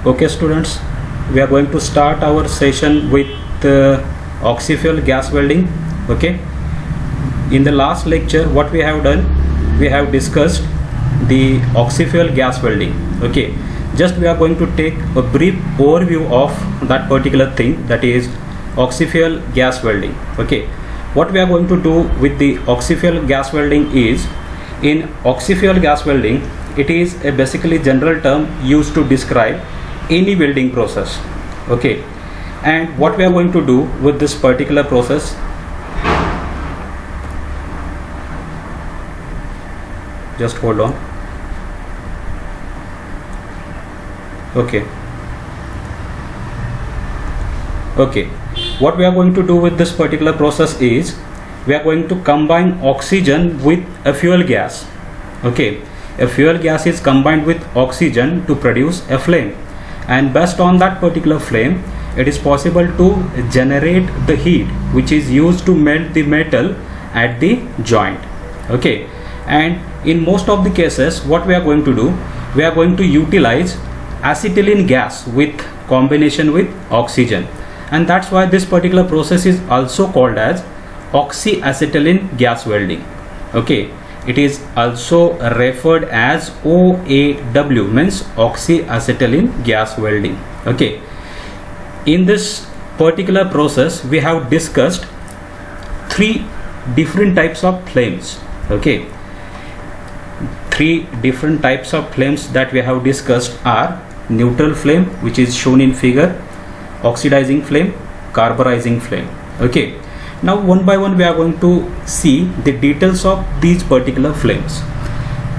Okay students, we are going to start our session with oxyfuel gas welding. Okay, in the last lecture what we have done, we have discussed the oxyfuel gas welding. Okay, just we are going to take a brief overview of that particular thing, that is oxyfuel gas welding. Okay, what we are going to do with the oxyfuel gas welding is, in oxyfuel gas welding, it is a basically general term used to describe any welding process. Okay, and what we are going to do with this particular process, just hold on. Okay, what we are going to do with this particular process is, we are going to combine oxygen with a fuel gas. Okay, a fuel gas is combined with oxygen to produce a flame, and based on that particular flame, it is possible to generate the heat which is used to melt the metal at the joint. Okay, and in most of the cases what we are going to do, we are going to utilize acetylene gas with combination with oxygen, and that's why this particular process is also called as oxyacetylene gas welding. Okay, it is also referred as OAW, means oxyacetylene gas welding. Okay, in this particular process we have discussed three different types of flames. Okay, three different types of flames that we have discussed are neutral flame, which is shown in figure, oxidizing flame, carburizing flame. Okay, now one by one we are going to see the details of these particular flames.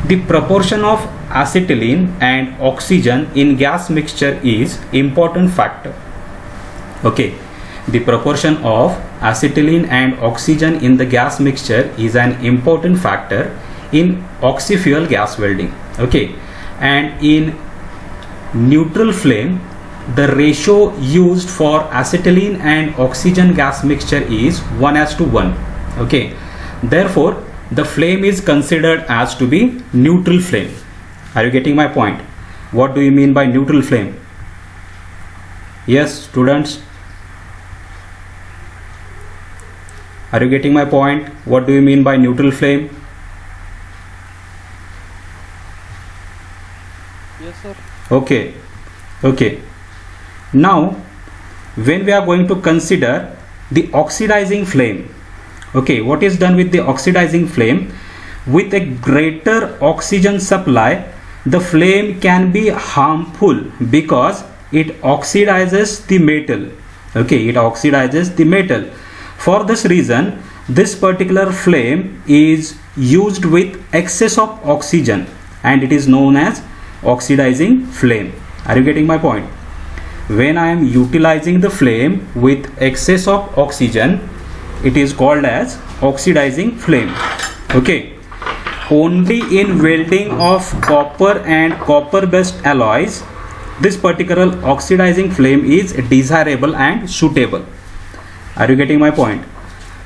The proportion of acetylene and oxygen in gas mixture is important factor. Okay, the proportion of acetylene and oxygen in the gas mixture is an important factor in oxyfuel gas welding. Okay, and in neutral flame, the ratio used for acetylene and oxygen gas mixture is 1:1. Okay, therefore the flame is considered as to be neutral flame. Are you getting my point? What do you mean by neutral flame? Yes students, are you getting my point? What do you mean by neutral flame? Yes sir. Okay, now when we are going to consider the oxidizing flame, okay, what is done with the oxidizing flame? With a greater oxygen supply, the flame can be harmful because it oxidizes the metal. Okay, it oxidizes the metal. For this reason, this particular flame is used with excess of oxygen, and it is known as oxidizing flame. Are you getting my point? When I am utilizing the flame with excess of oxygen, it is called as oxidizing flame. Okay, only in welding of copper and copper based alloys, this particular oxidizing flame is desirable and suitable. Are you getting my point?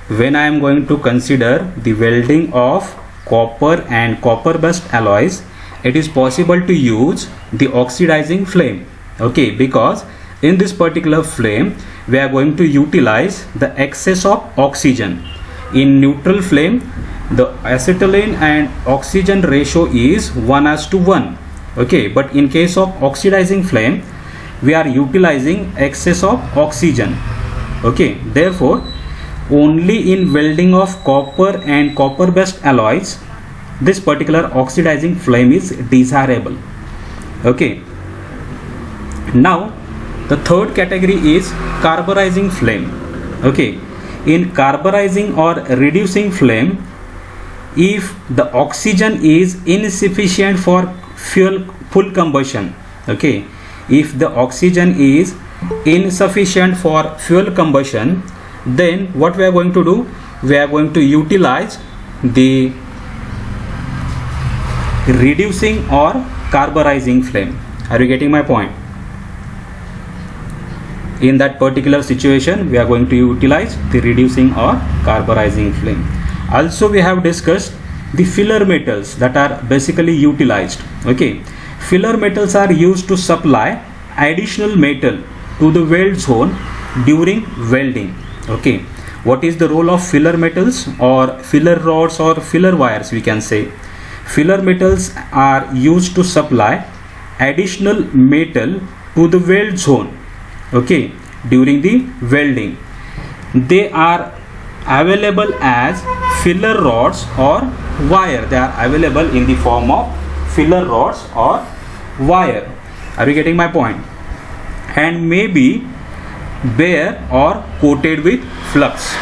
When I am going to consider the welding of copper and copper based alloys, it is possible to use the oxidizing flame. Okay, because in this particular flame we are going to utilize the excess of oxygen. In neutral flame, the acetylene and oxygen ratio is 1:1. Okay, but in case of oxidizing flame, we are utilizing excess of oxygen. Okay, therefore only in welding of copper and copper based alloys, this particular oxidizing flame is desirable. Okay, now the third category is carburizing flame. Okay, in carburizing or reducing flame, if the oxygen is insufficient for full combustion, okay, if the oxygen is insufficient for fuel combustion, then what we are going to do, we are going to utilize the reducing or carburizing flame. Are you getting my point? In that particular situation, we are going to utilize the reducing or carburizing flame. Also, we have discussed the filler metals that are basically utilized. Okay, filler metals are used to supply additional metal to the weld zone during welding. Okay, what is the role of filler metals or filler rods or filler wires? We can say filler metals are used to supply additional metal to the weld zone, okay, during the welding. They are available as filler rods or wire. They are available in the form of filler rods or wire. Are you getting my point? And may be bare or coated with flux.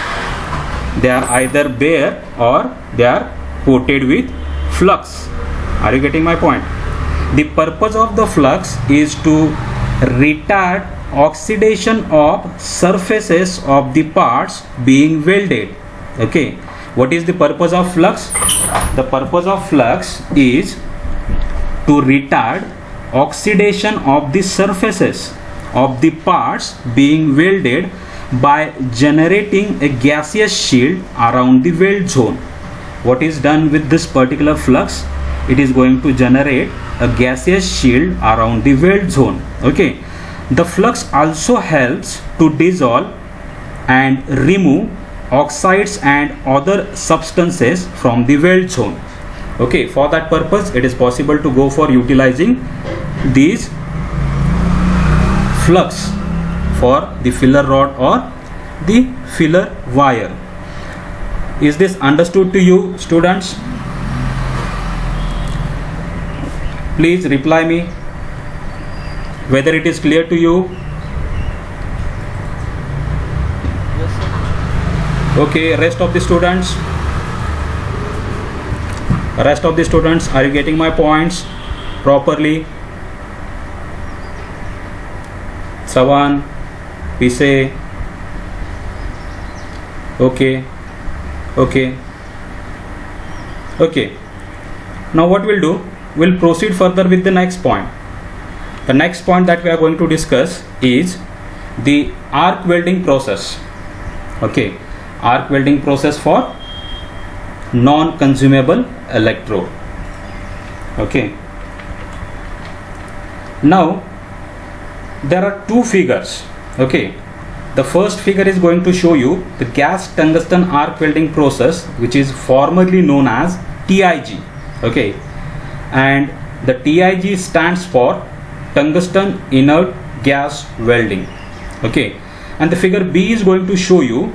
They are either bare or they are coated with flux. Are you getting my point? The purpose of the flux is to retard oxidation of surfaces of the parts being welded. Okay, what is the purpose of flux? The purpose of flux is to retard oxidation of the surfaces of the parts being welded by generating a gaseous shield around the weld zone. What is done with this particular flux? It is going to generate a gaseous shield around the weld zone. Okay, the flux also helps to dissolve and remove oxides and other substances from the weld zone. Okay, for that purpose it is possible to go for utilizing these flux for the filler rod or the filler wire. Is this understood to you, students? Please reply me whether it is clear to you. Yes, sir. Okay, rest of the students, are you getting my points properly? Savan, Pise. Okay. Now what we'll do, we'll proceed further with the next point. The next point that we are going to discuss is the arc welding process. Okay, arc welding process for non-consumable electrode. Okay, now there are two figures. Okay, the first figure is going to show you the gas tungsten arc welding process, which is formerly known as TIG. Okay, and the TIG stands for tungsten inert gas welding. Okay, and the figure B is going to show you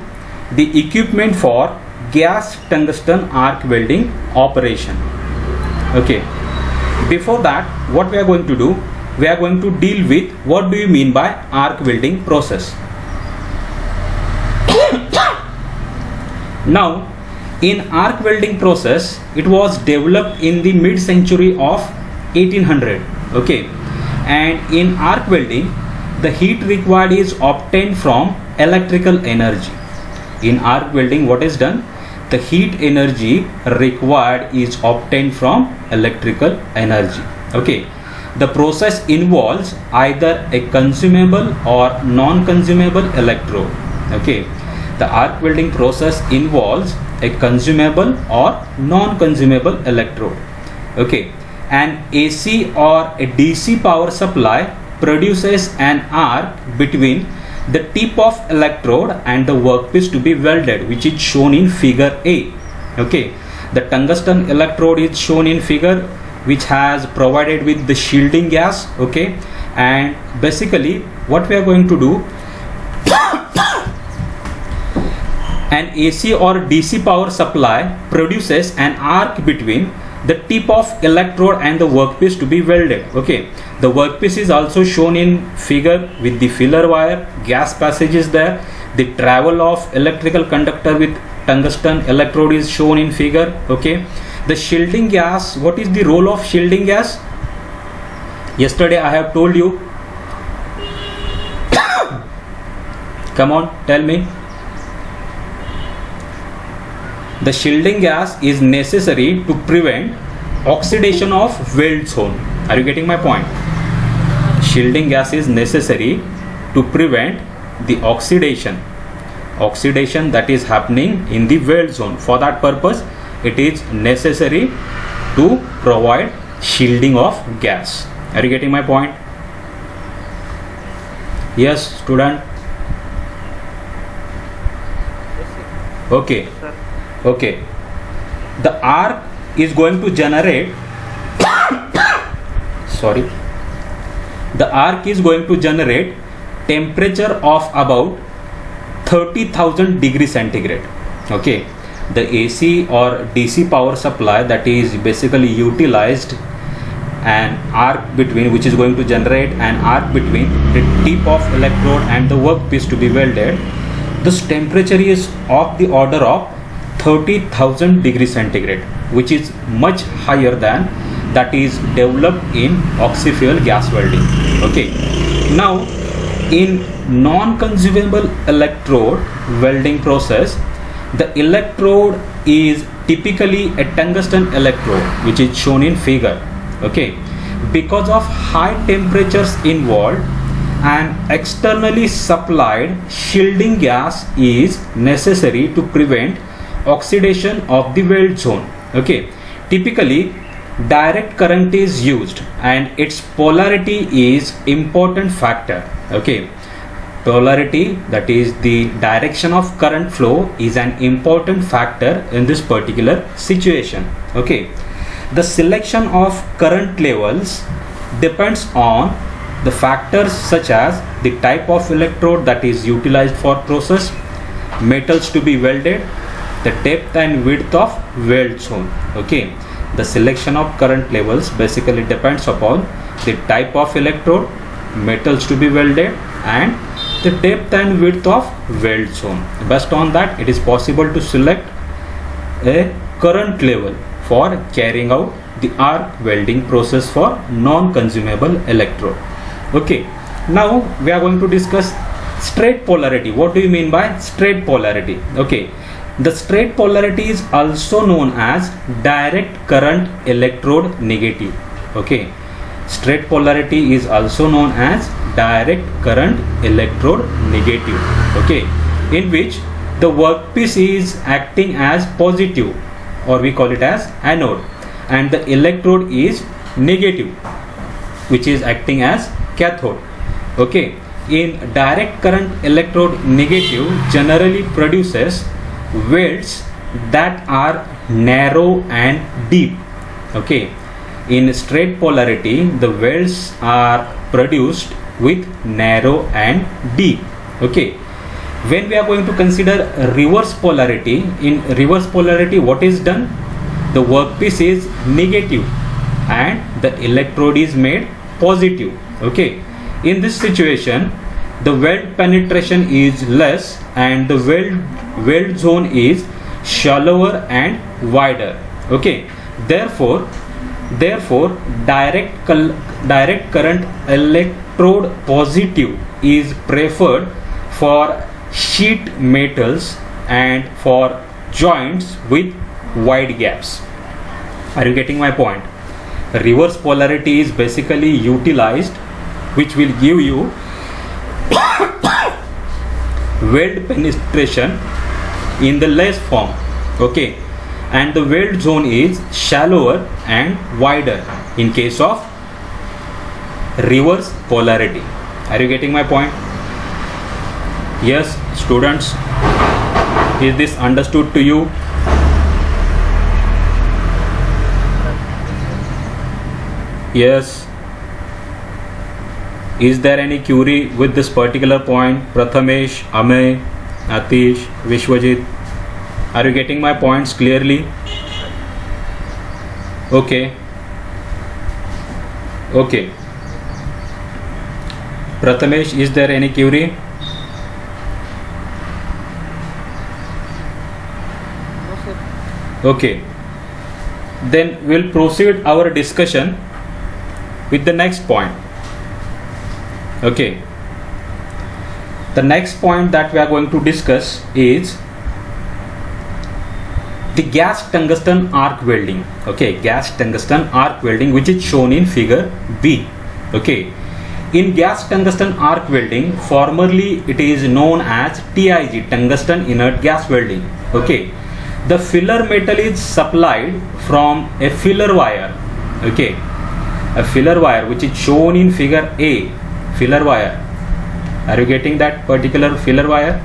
the equipment for gas tungsten arc welding operation. Okay, before that, what we are going to do, we are going to deal with what do you mean by arc welding process. Now, in arc welding process, it was developed in the mid-century of 1800. Okay, and in arc welding, the heat required is obtained from electrical energy. In arc welding, what is done? The heat energy required is obtained from electrical energy. Okay, the process involves either a consumable or non-consumable electrode. Okay, the arc welding process involves a consumable or non-consumable electrode. Okay, an AC or a DC power supply produces an arc between the tip of electrode and the workpiece to be welded, which is shown in figure A. Okay, the tungsten electrode is shown in figure, which has provided with the shielding gas. Okay, and basically what we are going to do, an AC or DC power supply produces an arc between the tip of electrode and the workpiece to be welded. Okay, the workpiece is also shown in figure with the filler wire, gas passage is there, the travel of electrical conductor with tungsten electrode is shown in figure. Okay, the shielding gas, what is the role of shielding gas? Yesterday I have told you. Come on, tell me. The shielding gas is necessary to prevent oxidation of weld zone. Are you getting my point? Shielding gas is necessary to prevent the oxidation that is happening in the weld zone. For that purpose, it is necessary to provide shielding of gas. Are you getting my point? Yes, student. Yes, sir. Okay. Sir. Okay. The arc is going to generate sorry, the arc is going to generate temperature of about 30,000 degree centigrade. Okay, the AC or DC power supply that is basically utilized an arc between, which is going to generate an arc between the tip of electrode and the workpiece to be welded. This temperature is of the order of 30,000 degree centigrade, which is much higher than that is developed in oxy-fuel gas welding. Okay, now in non-consumable electrode welding process, the electrode is typically a tungsten electrode, which is shown in figure. Okay, because of high temperatures involved, an externally supplied shielding gas is necessary to prevent oxidation of the weld zone. Okay, typically direct current is used and its polarity is important factor. Okay, polarity, that is the direction of current flow, is an important factor in this particular situation. Okay, the selection of current levels depends on the factors such as the type of electrode that is utilized for process, metals to be welded, the depth and width of weld zone. Okay, the selection of current levels basically depends upon the type of electrode, metals to be welded, and the depth and width of weld zone. Based on that, it is possible to select a current level for carrying out the arc welding process for non-consumable electrode. Okay, now we are going to discuss straight polarity. What do you mean by straight polarity? Okay, the straight polarity is also known as direct current electrode negative. Okay, straight polarity is also known as direct current electrode negative. Okay, in which the workpiece is acting as positive, or we call it as anode, and the electrode is negative, which is acting as cathode. Okay, in direct current electrode negative generally produces welds that are narrow and deep. Okay, in straight polarity the welds are produced with narrow and deep. Okay, when we are going to consider reverse polarity, in reverse polarity what is done? The workpiece is negative and the electrode is made positive. Okay, in this situation the weld penetration is less and the weld zone is shallower and wider. Okay, therefore direct current electrode positive is preferred for sheet metals and for joints with wide gaps. Are you getting my point? Reverse polarity is basically utilized, which will give you weld penetration in the less form. Okay, and the weld zone is shallower and wider in case of reverse polarity. Are you getting my point? Yes, students, is this understood to you? Yes. Is there any query with this particular point? Prathamesh, Amey, Atish, Vishwajit, are you getting my points clearly? Okay. Okay. Prathamesh, is there any query? No, sir. Okay. Then we'll proceed our discussion with the next point. Okay, the next point that we are going to discuss is the gas tungsten arc welding. Okay, gas tungsten arc welding, which is shown in figure B. Okay, in gas tungsten arc welding, formerly it is known as TIG, tungsten inert gas welding. Okay, the filler metal is supplied from a filler wire. Okay, a filler wire which is shown in figure A, filler wire. Are you getting that particular filler wire?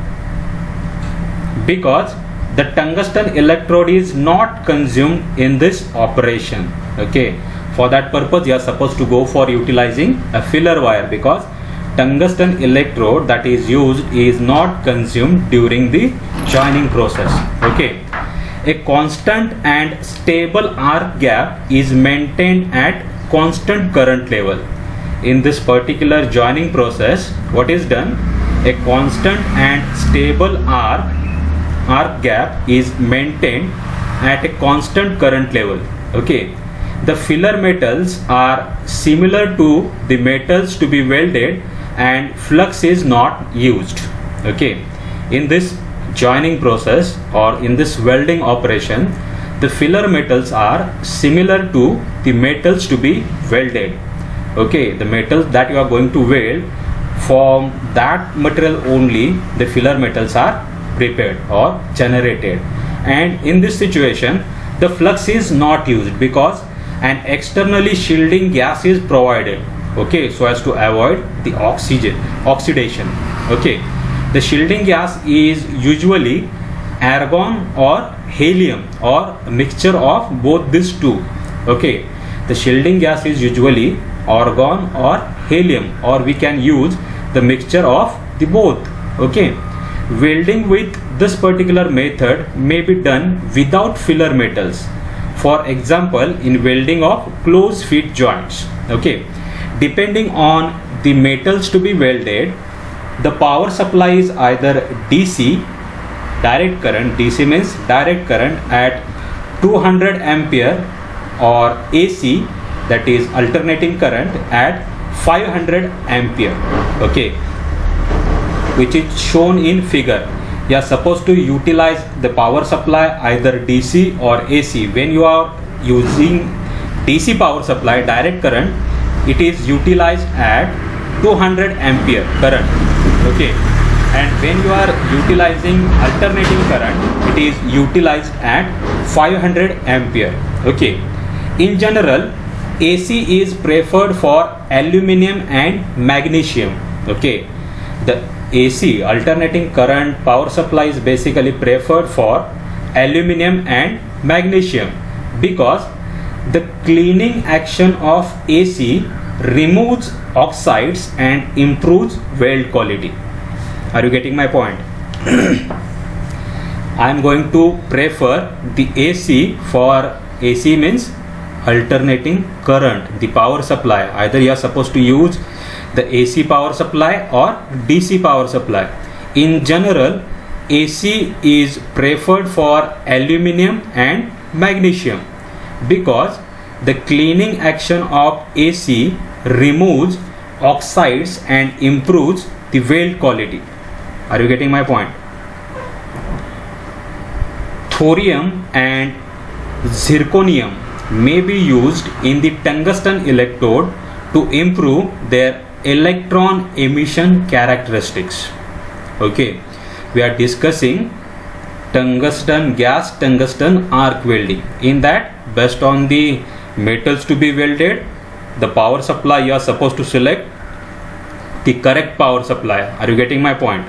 Because the tungsten electrode is not consumed in this operation. Okay, for that purpose you are supposed to go for utilizing a filler wire, because tungsten electrode that is used is not consumed during the joining process. Okay, a constant and stable arc gap is maintained at constant current level. In this particular joining process, what is done? A constant and stable arc gap is maintained at a constant current level. Okay, the filler metals are similar to the metals to be welded and flux is not used. Okay, in this joining process or in this welding operation, the filler metals are similar to the metals to be welded. Okay, the metals that you are going to weld, from that material only the filler metals are prepared or generated, and in this situation the flux is not used because an externally shielding gas is provided. Okay, so as to avoid the oxidation. Okay, the shielding gas is usually argon or helium or a mixture of both these two. Okay, the shielding gas is usually argon or helium, or we can use the mixture of the both. Okay, welding with this particular method may be done without filler metals. For example, in welding of close fit joints. Okay, depending on the metals to be welded, the power supply is either DC, direct current, DC means direct current at 200 ampere, or AC, that is alternating current at 500 ampere. Okay, which is shown in figure. You are supposed to utilize the power supply either DC or AC. When you are using DC power supply, direct current, it is utilized at 200 ampere current. Okay, and when you are utilizing alternating current, it is utilized at 500 ampere. Okay, in general AC is preferred for aluminum and magnesium. Okay, the AC, alternating current power supply, is basically preferred for aluminum and magnesium because the cleaning action of AC removes oxides and improves weld quality. Are you getting my point? I am going to prefer the AC. For AC means alternating current, the power supply. Either you are supposed to use the AC power supply or DC power supply. In general, AC is preferred for aluminum and magnesium because the cleaning action of AC removes oxides and improves the weld quality. Are you getting my point? Thorium and zirconium may be used in the tungsten electrode to improve their electron emission characteristics. Okay, we are discussing tungsten gas, tungsten arc welding. In that, based on the metals to be welded, the power supply you are supposed to select the correct power supply. Are you getting my point?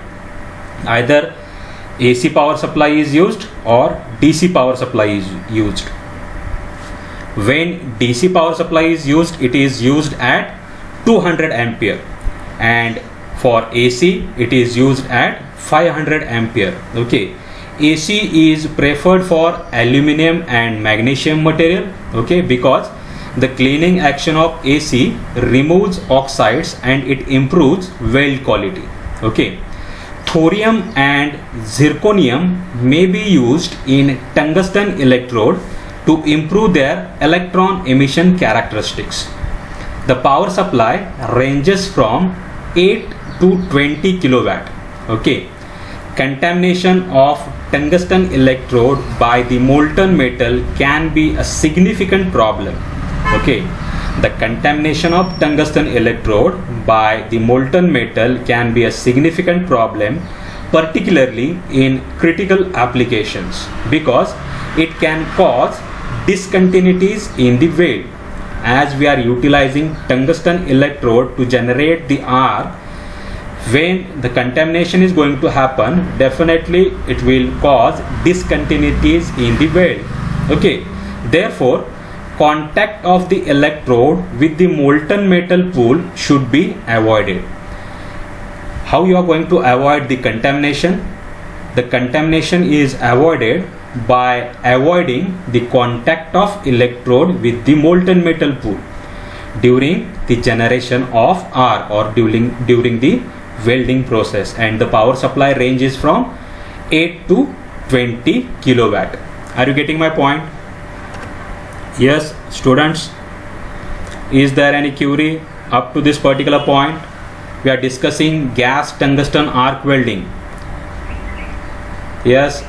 Either AC power supply is used or DC power supply is used. When DC power supply is used, it is used at 200 ampere, and for AC it is used at 500 ampere. Okay, AC is preferred for aluminum and magnesium material. Okay, because the cleaning action of AC removes oxides and it improves weld quality. Okay, thorium and zirconium may be used in tungsten electrode to improve their electron emission characteristics. The power supply ranges from 8 to 20 kilowatt. Okay, contamination of tungsten electrode by the molten metal can be a significant problem. Okay, the contamination of tungsten electrode by the molten metal can be a significant problem, particularly in critical applications, because it can cause discontinuities in the weld. As we are utilizing tungsten electrode to generate the arc, when the contamination is going to happen, definitely it will cause discontinuities in the weld. Okay, therefore contact of the electrode with the molten metal pool should be avoided. How you are going to avoid the contamination? The contamination is avoided by avoiding the contact of electrode with the molten metal pool during the generation of arc or during the welding process, and the power supply range is from 8 to 20 kilowatt. Are you getting my point? Yes, students, is there any query up to this particular point? We are discussing gas tungsten arc welding. Yes,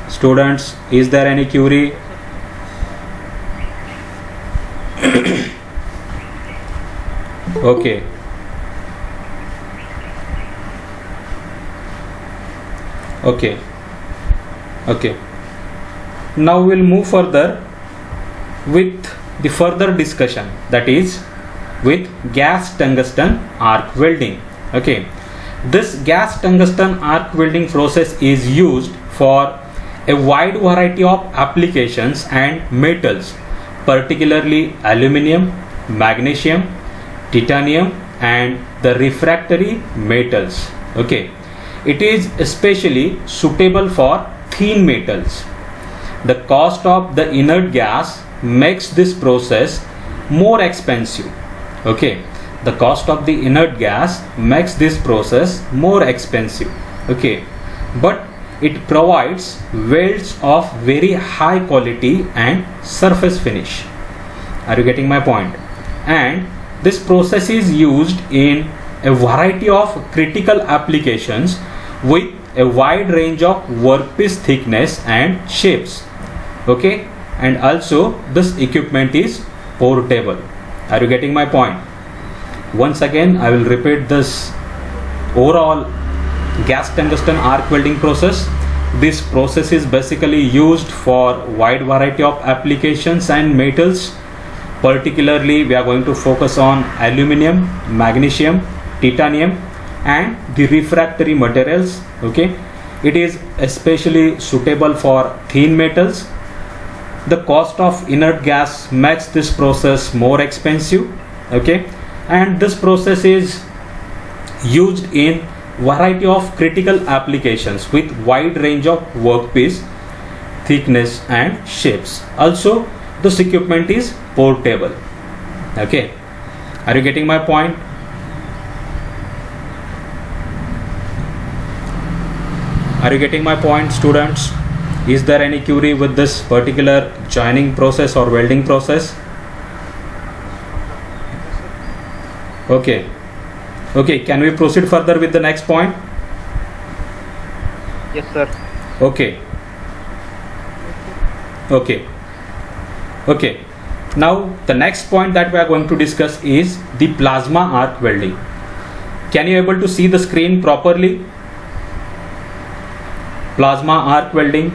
students, is there any query? Okay. Okay. Now we'll move further with the further discussion, that is with gas tungsten arc welding. Okay, this gas tungsten arc welding process is used for a wide variety of applications and metals, particularly aluminum, magnesium, titanium and the refractory metals. Okay, it is especially suitable for thin metals. The cost of the inert gas makes this process more expensive. Okay, the cost of the inert gas makes this process more expensive. Okay, but it provides welds of very high quality and surface finish. Are you getting my point? And this process is used in a variety of critical applications with a wide range of workpiece thickness and shapes. Okay, and also this equipment is portable. Are you getting my point? Once again I will repeat this overall gas tungsten arc welding process. This process is basically used for wide variety of applications and metals. Particularly we are going to focus on aluminum, magnesium, titanium and the refractory materials. Okay, it is especially suitable for thin metals. The cost of inert gas makes this process more expensive. Okay, and this process is used in variety of critical applications with wide range of workpiece thickness and shapes. Also this equipment is portable. Okay, are you getting my point? Are you getting my point, students? Is there any query with this particular joining process or welding process? Okay. Okay, can we proceed further with the next point? Yes, sir. Okay. Okay. Now the next point that we are going to discuss is the plasma arc welding. Can you able to see the screen properly? Plasma arc welding.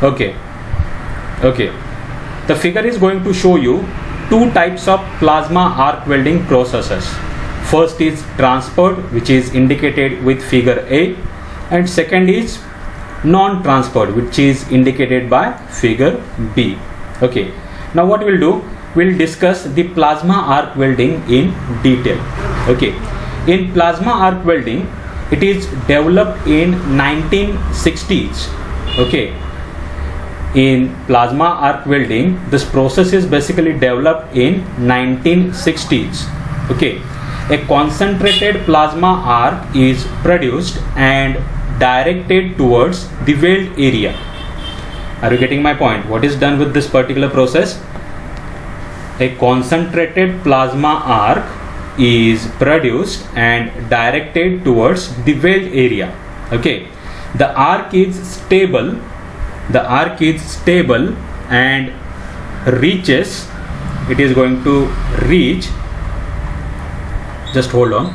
Okay. The figure is going to show you two types of plasma arc welding processes. First is transferred, which is indicated with figure A, and second is non-transferred, which is indicated by figure B. Okay, now what we'll do, we'll discuss the plasma arc welding in detail. Okay, in plasma arc welding, it is developed in 1960s. Okay, in plasma arc welding, this process is basically developed in 1960s. Okay, a concentrated plasma arc is produced and directed towards the weld area. Are you getting my point? What is done with this particular process? A concentrated plasma arc is produced and directed towards the weld area. Okay, the arc is stable. The arc is stable and reaches, it is going to reach, just hold on.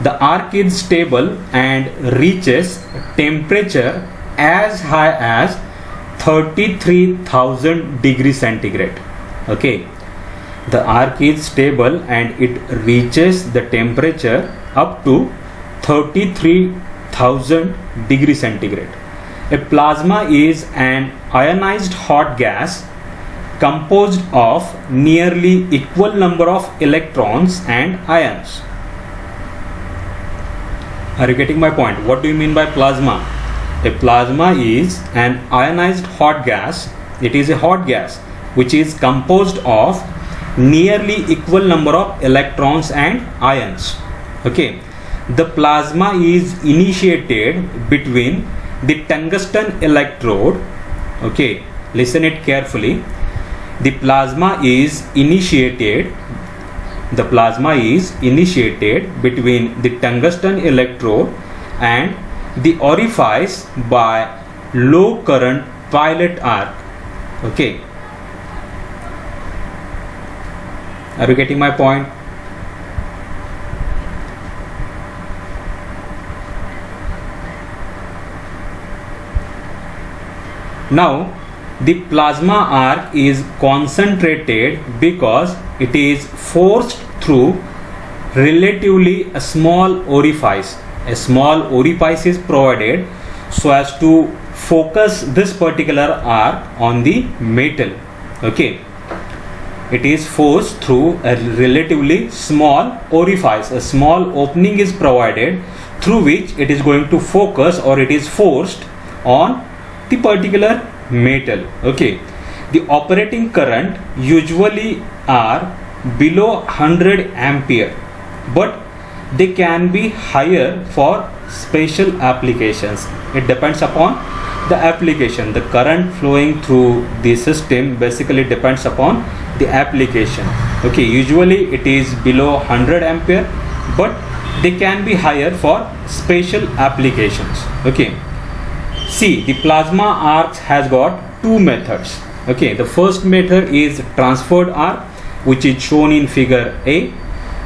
The arc is stable and reaches temperature as high as 33,000 degrees centigrade. Okay, the arc is stable and it reaches the temperature up to 33,000 degrees centigrade. A plasma is an ionized hot gas composed of nearly equal number of electrons and ions. Are you getting my point? What do you mean by plasma? A plasma is an ionized hot gas. It is a hot gas which is composed of nearly equal number of electrons and ions. Okay, the plasma is initiated between the tungsten electrode. Okay, listen it carefully. The plasma is initiated between the tungsten electrode and the orifice by low current pilot arc. Okay, are you getting my point? Now the plasma arc is concentrated because it is forced through relatively a small orifice. A small orifice is provided so as to focus this particular arc on the metal. Okay, it is forced through a relatively small orifice. A small opening is provided through which it is going to focus, or it is forced on the particular metal. Okay, the operating current usually are below 100 ampere, but they can be higher for special applications. It depends upon the application. The current flowing through the system basically depends upon the application. Okay, usually it is below 100 ampere, but they can be higher for special applications. Okay, see, the plasma arc has got two methods. Okay, the first method is transferred arc, which is shown in figure A,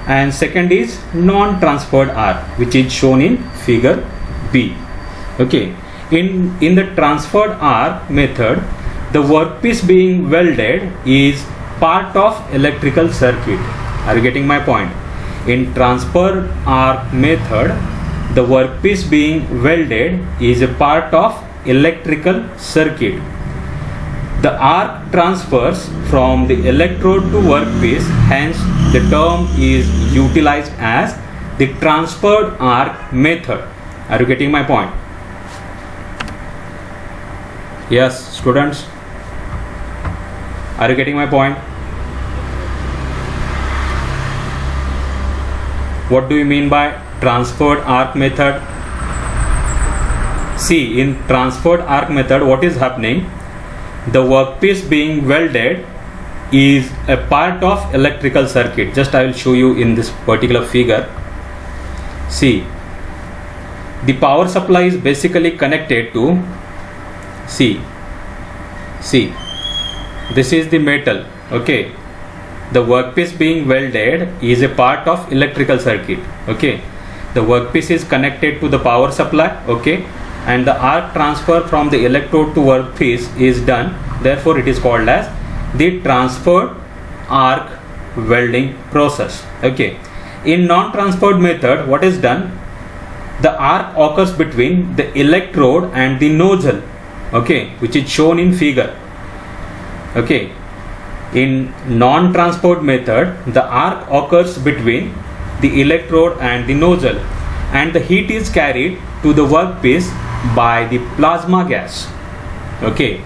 and second is non-transferred arc, which is shown in figure B. Okay, in the transferred arc method, the workpiece being welded is part of electrical circuit. Are you getting my point? In transferred arc method, the workpiece being welded is a part of electrical circuit. The arc transfers from the electrode to workpiece, hence the term is utilized as the transferred arc method. Are you getting my point? Yes, students, are you getting my point? What do you mean by transferred arc method? See, in transferred arc method, what is happening? The workpiece being welded is a part of electrical circuit. Just I will show you in this particular figure. See, the power supply is basically connected to, see, this is the metal. Okay, the workpiece being welded is a part of electrical circuit. Okay, the workpiece is connected to the power supply. Okay, and the arc transfer from the electrode to workpiece is done. Therefore, it is called as the transferred arc welding process. Okay, in non-transferred method, what is done? The arc occurs between the electrode and the nozzle. Okay, which is shown in figure. Okay, in non-transferred method, the arc occurs between the electrode and the nozzle, and the heat is carried to the workpiece by the plasma gas. Okay,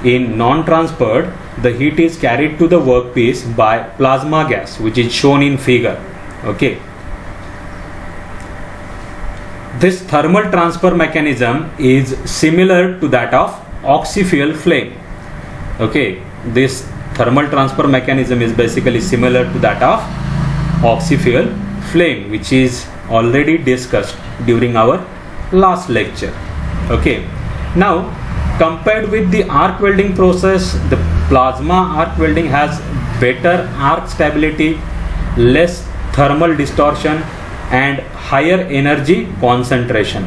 in non-transferred, the heat is carried to the workpiece by plasma gas, which is shown in figure. Okay, this thermal transfer mechanism is similar to that of oxy-fuel flame. Okay, this thermal transfer mechanism is basically similar to that of oxy-fuel flame, which is already discussed during our last lecture. Okay, now compared with the arc welding process, the plasma arc welding has better arc stability, less thermal distortion, and higher energy concentration.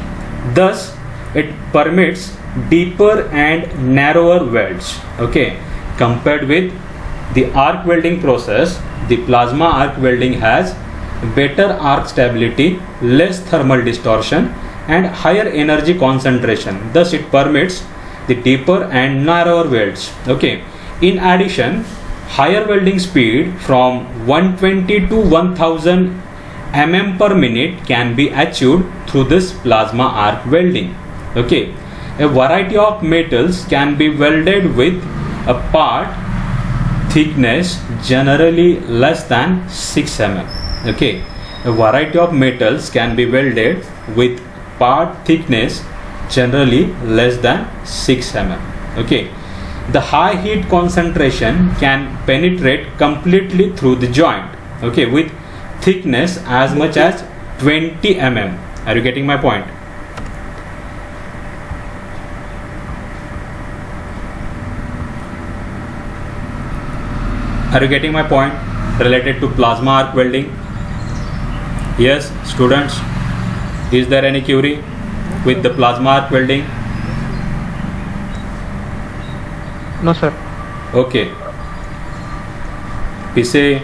Thus, it permits deeper and narrower welds. Okay, compared with the arc welding process, the plasma arc welding has better arc stability, less thermal distortion, and higher energy concentration. Thus, it permits the deeper and narrower welds. Okay. In addition, higher welding speed from 120 to 1000 mm per minute can be achieved through this plasma arc welding. Okay. A variety of metals can be welded with a part thickness generally less than 6 mm. Okay. A variety of metals can be welded with part thickness generally less than 6 mm. Okay. The high heat concentration can penetrate completely through the joint. Okay, with thickness as much as 20 mm. Are you getting my point? Are you getting my point related to plasma arc welding? Yes, students. Is there any query with the plasma arc welding? No, sir. Okay. Pise,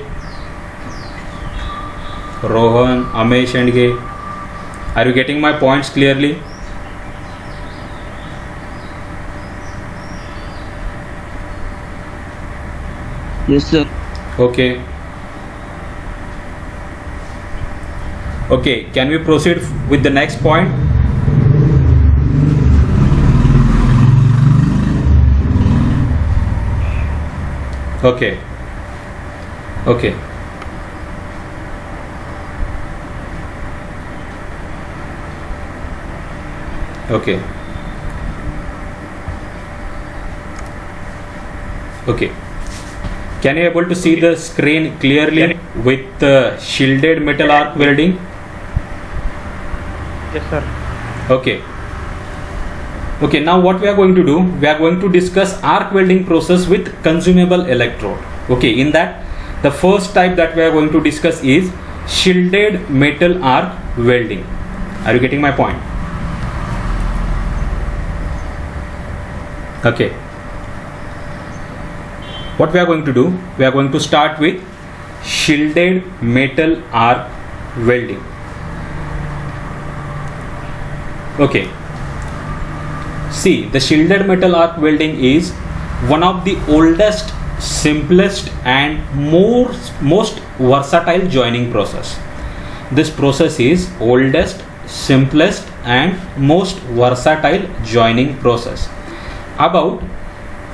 Rohan, Amesh and Gay. Are you getting my points clearly? Yes, sir. Okay. Okay, can we proceed with the next point? Okay. Okay. Okay. Okay. Can you able to see the screen clearly with shielded metal arc welding? Yes, sir. Okay. Okay, now what we are going to do, we are going to discuss arc welding process with consumable electrode. Okay, in that the first type that we are going to discuss is shielded metal arc welding. Are you getting my point? Okay. What we are going to do, we are going to start with shielded metal arc welding. Okay. See, the shielded metal arc welding is one of the oldest, simplest and most versatile joining process. This process is oldest, simplest and most versatile joining process. About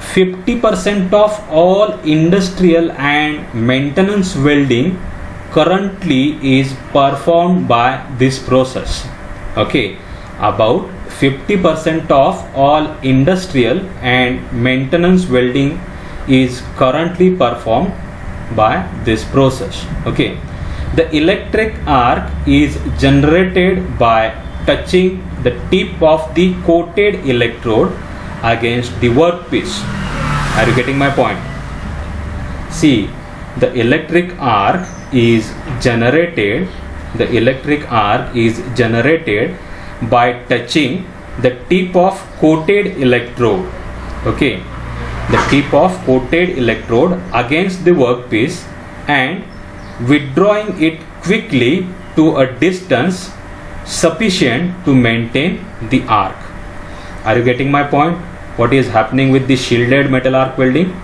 50% of all industrial and maintenance welding currently is performed by this process. Okay, about 50% of all industrial and maintenance welding is currently performed by this process. Okay, the electric arc is generated by touching the tip of the coated electrode against the workpiece. Are you getting my point? See, the electric arc is generated by touching the tip of coated electrode. Okay, the tip of coated electrode against the workpiece and withdrawing it quickly to a distance sufficient to maintain the arc. Are you getting my point? What is happening with the shielded metal arc welding?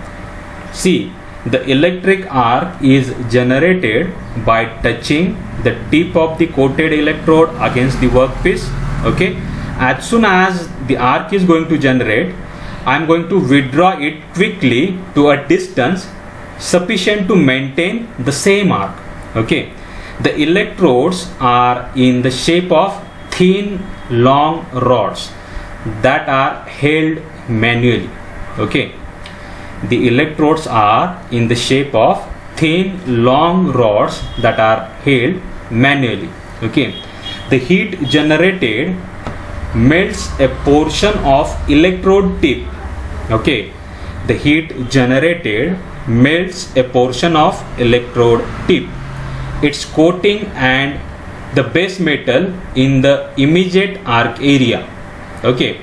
See, the electric arc is generated by touching the tip of the coated electrode against the workpiece. Okay, as soon as the arc is going to generate, I am going to withdraw it quickly to a distance sufficient to maintain the same arc. Okay, the electrodes are in the shape of thin long rods that are held manually. Okay, the electrodes are in the shape of thin long rods that are held manually. Okay, the heat generated melts a portion of electrode tip. Okay, the heat generated melts a portion of electrode tip, its coating and the base metal in the immediate arc area. Okay,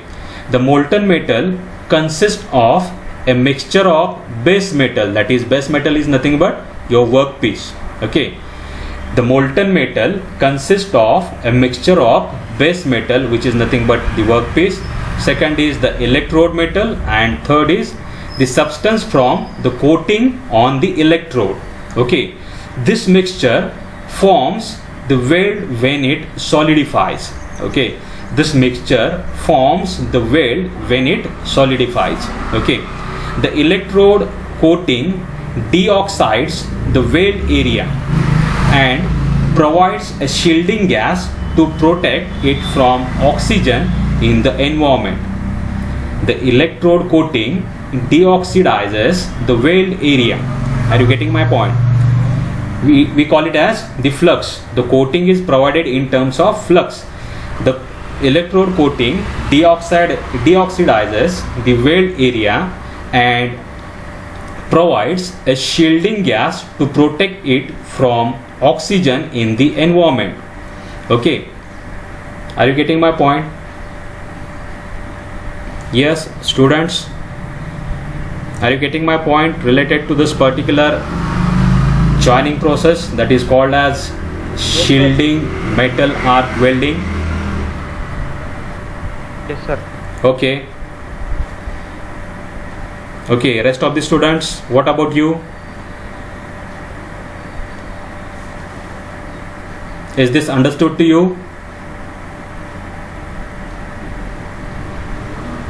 the molten metal consists of a mixture of base metal, that is base metal is nothing but your workpiece. Okay, the molten metal consists of a mixture of base metal, which is nothing but the workpiece. Second is the electrode metal, and third is the substance from the coating on the electrode. Okay, this mixture forms the weld when it solidifies. Okay, this mixture forms the weld when it solidifies. Okay, the electrode coating deoxides the weld area and provides a shielding gas to protect it from oxygen in the environment. The electrode coating deoxidizes the weld area. Are you getting my point? We call it as the flux. The coating is provided in terms of flux. The electrode coating deoxidizes the weld area and provides a shielding gas to protect it from oxygen in the environment. Okay, are you getting my point? Yes, students, are you getting my point related to this particular joining process that is called as shielding metal arc welding? Yes, sir. Okay. Okay, rest of the students, what about you? Is this understood to you?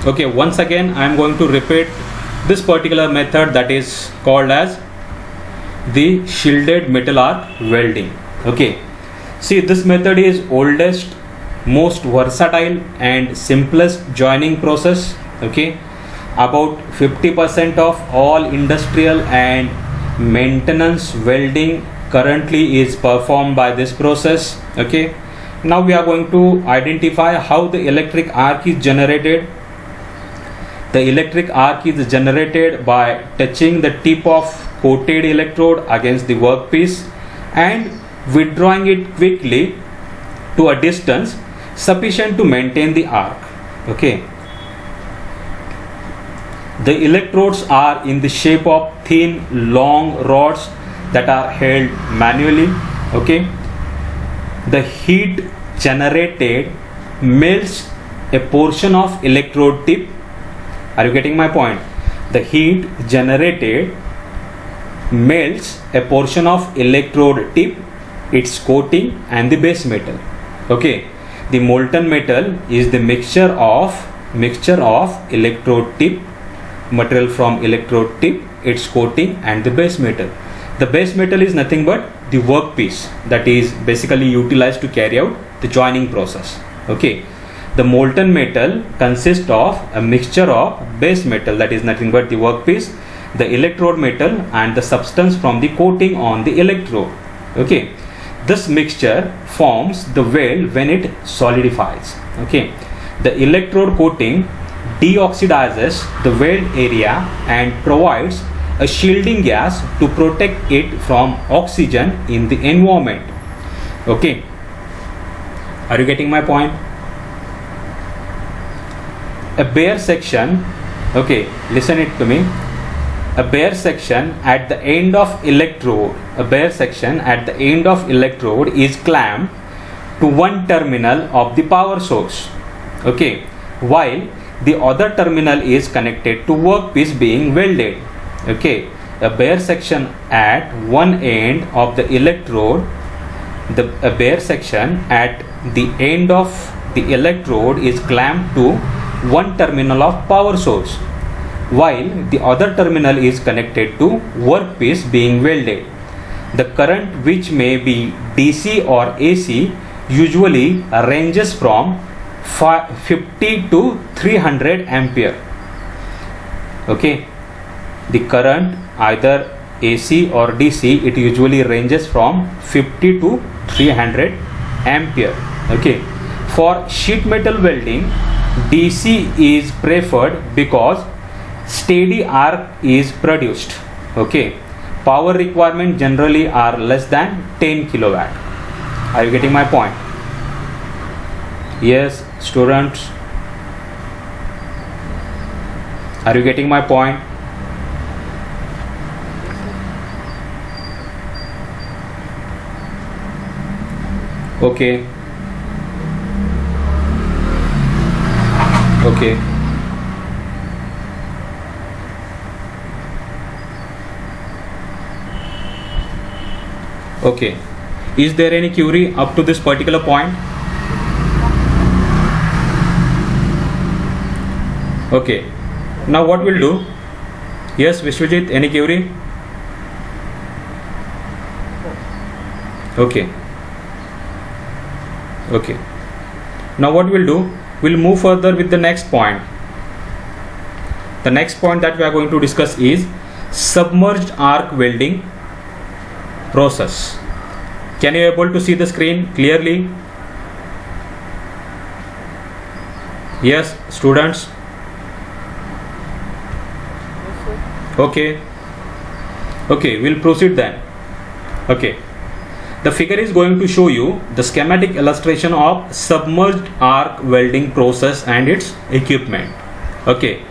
Okay, once again I am going to repeat this particular method that is called as the shielded metal arc welding. Okay, see, this method is oldest, most versatile and simplest joining process. Okay, about 50% of all industrial and maintenance welding currently is performed by this process. Okay, now we are going to identify how the electric arc is generated. The electric arc is generated by touching the tip of coated electrode against the workpiece and withdrawing it quickly to a distance sufficient to maintain the arc. Okay, the electrodes are in the shape of thin long rods that are held manually. Okay, the heat generated melts a portion of electrode tip. Are you getting my point? The heat generated melts a portion of electrode tip, its coating and the base metal. Okay, the molten metal is the mixture of electrode tip, material from electrode tip, its coating and the base metal. The base metal is nothing but the workpiece that is basically utilized to carry out the joining process. Okay, the molten metal consists of a mixture of base metal, that is nothing but the workpiece, the electrode metal and the substance from the coating on the electrode. Okay, this mixture forms the weld when it solidifies. Okay, the electrode coating deoxidizes the weld area and provides a shielding gas to protect it from oxygen in the environment. Okay, are you getting my point? A bare section, okay, listen it to me. A bare section at the end of electrode, is clamped to one terminal of the power source. Okay, while the other terminal is connected to workpiece being welded. Okay, a bare section at one end of the electrode, a bare section at the end of the electrode is clamped to one terminal of power source, while the other terminal is connected to workpiece being welded. The current, which may be DC or AC, usually ranges from 50 to 300 ampere. Okay, the current either AC or DC, it usually ranges from 50 to 300 ampere. Okay, for sheet metal welding, DC is preferred because steady arc is produced. Okay, power requirement generally are less than 10 kilowatt. Are you getting my point? Yes, students, are you getting my point? Okay. Okay. Okay. Is there any query up to this particular point? Okay. Now what we'll do? Yes, Vishwajit, any query? Okay. Okay. Now what we'll do? We'll move further with the next point. The next point that we are going to discuss is submerged arc welding process. Can you able to see the screen clearly? Yes, students. Okay. Okay, we'll proceed then. Okay. The figure is going to show you the schematic illustration of submerged arc welding process and its equipment. Okay.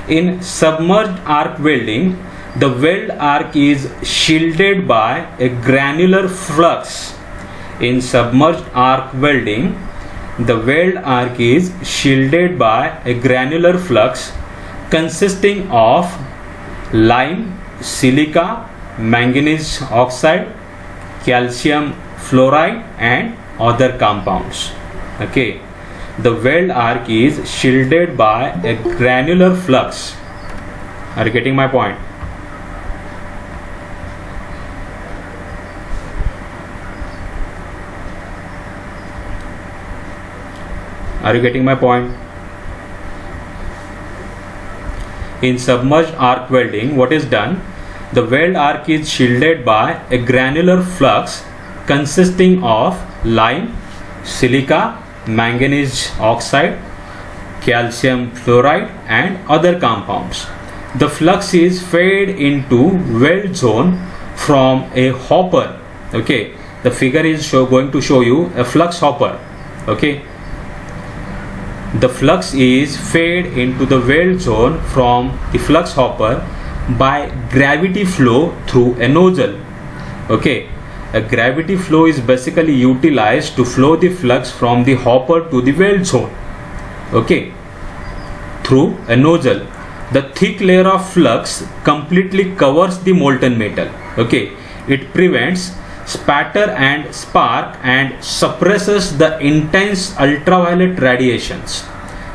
In submerged arc welding, the weld arc is shielded by a granular flux. In submerged arc welding, the weld arc is shielded by a granular flux consisting of lime, silica, manganese oxide, calcium fluoride and other compounds. Okay, the weld arc is shielded by a granular flux. Are you getting my point? Are you getting my point? In submerged arc welding, what is done? The weld arc is shielded by a granular flux consisting of lime, silica, manganese oxide, calcium fluoride and other compounds. The flux is fed into weld zone from a hopper. Okay, the figure is going to show you a flux hopper. Okay, the flux is fed into the weld zone from the flux hopper by gravity flow through a nozzle. Okay, a gravity flow is basically utilized to flow the flux from the hopper to the weld zone. Okay, through a nozzle. The thick layer of flux completely covers the molten metal. Okay, it prevents spatter and spark and suppresses the intense ultraviolet radiations.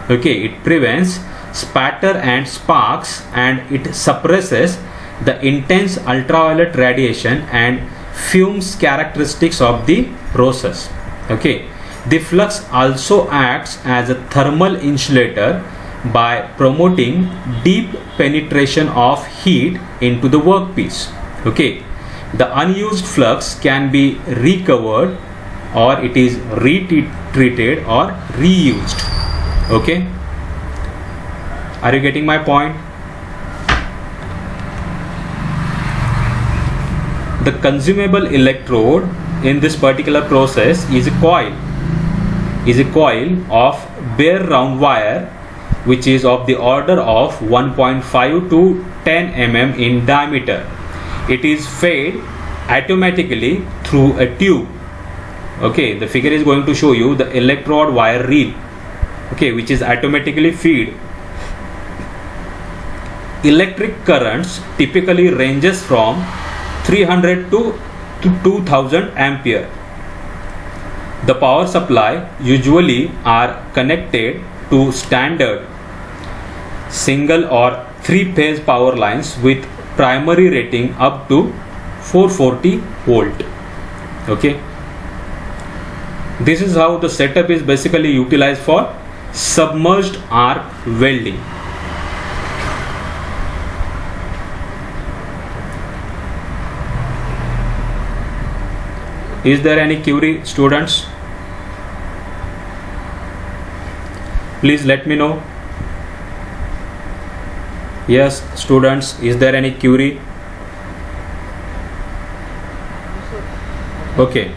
Okay, it prevents spatter and sparks and it suppresses the intense ultraviolet radiation and fumes characteristics of the process. Okay, the flux also acts as a thermal insulator by promoting deep penetration of heat into the workpiece. Okay, the unused flux can be recovered or it is retreated or reused. Okay, are you getting my point? The consumable electrode in this particular process is a coil of bare round wire which is of the order of 1.5 to 10 mm in diameter. It is fed automatically through a tube. Okay, the figure is going to show you the electrode wire reel. Okay, which is automatically fed. Electric currents typically ranges from 300 to 2000 ampere. The power supply usually are connected to standard single or three-phase power lines with primary rating up to 440 volt. Okay, this is how the setup is basically utilized for submerged arc welding. Is there any query, students? Please let me know. Yes, students, is there any query? Okay.